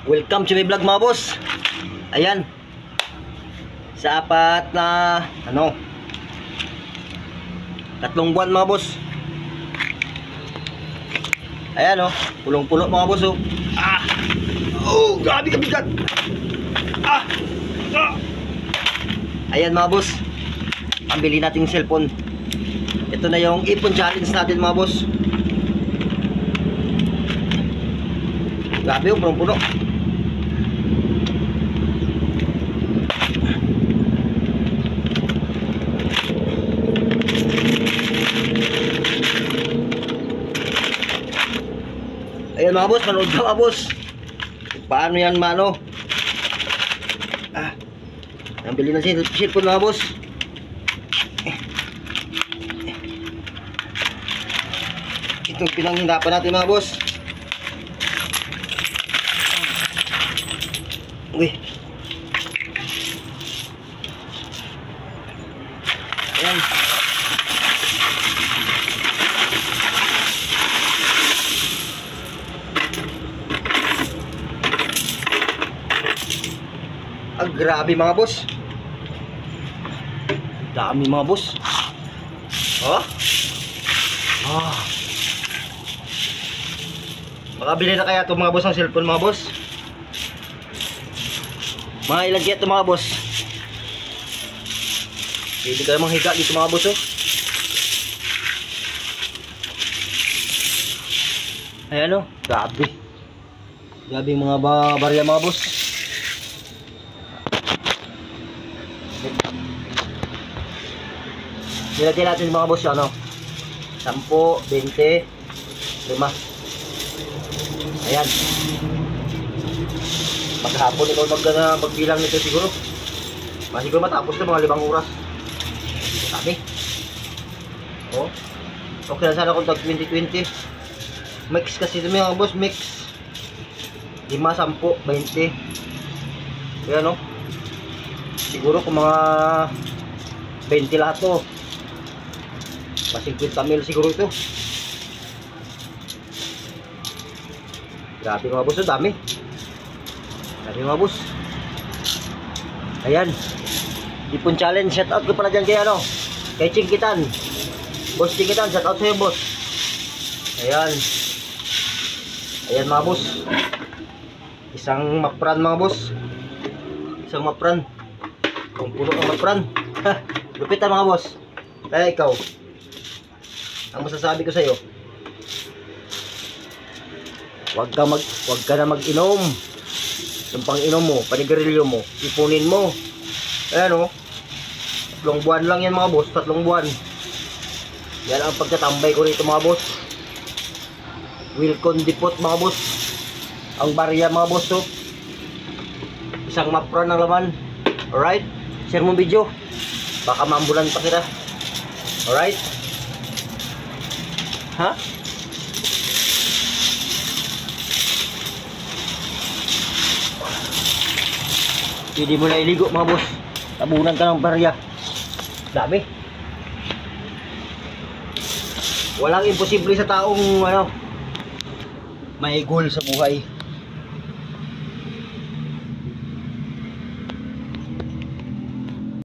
Welcome to my vlog mga boss. Ayan. Sa apat na 3 buwan mga boss. Ayan pulong-pulo mga boss grabe kabigat. Ayan mga boss. Ang bili nating cellphone. Ito na yung ipon challenge natin mga boss. Grabe pulong-pulo. Ayan mga boss, manood ka mga boss. Paano yan ang bili na cellphone mga boss. Itong pinanghinapan natin mga boss. Uy. Ayan. Grabe mga boss. Dami mga boss. Makabili na kaya ito mga boss ng cellphone mga boss. Mga ilang ito mga boss. Pwede kayo manghiga dito mga boss Ayan grabe. Grabe yung mga barya mga boss. Nilagyan natin mga boss 10, 20, 5. Ayan. Maghapon ikaw magbilang nito siguro. Siguro matapos na mga 5 oras. Sabi. Okay na sana kung tag 20-20. Mix kasi ito mga boss, mix. 5, 10, 20. Ayan siguro kung mga 20 lahat mas 50 mil siguro ito. Grabe mga boss, dami. Grabe mga boss. Ayan. Ipon challenge, shout out ko pala dyan kay Chinkitan. Boss Chinkitan, shout out sa'yo boss. Ayan. Ayan mga boss. Isang mapran mga boss. Isang mapran. Kung puno ang mapran. Lupitan mga boss. Kaya ikaw, ang masasabi ko sa iyo, wag ka na mag-inom. Yung pang-inom mo, panigarilyo mo, ipunin mo. Ayan 3 buwan lang yan mga boss, 3 buwan. Yan ang pagtatambay ko rito mga boss. Wilcon Depot mga boss. Ang barya mga boss isang mapran ng laman. Alright, share mo video, baka maambulan pa kita. Alright. Pwede mo na iligo mga boss. Tabunan ka ng barya. Dami. Walang imposible sa taong may goal sa buhay.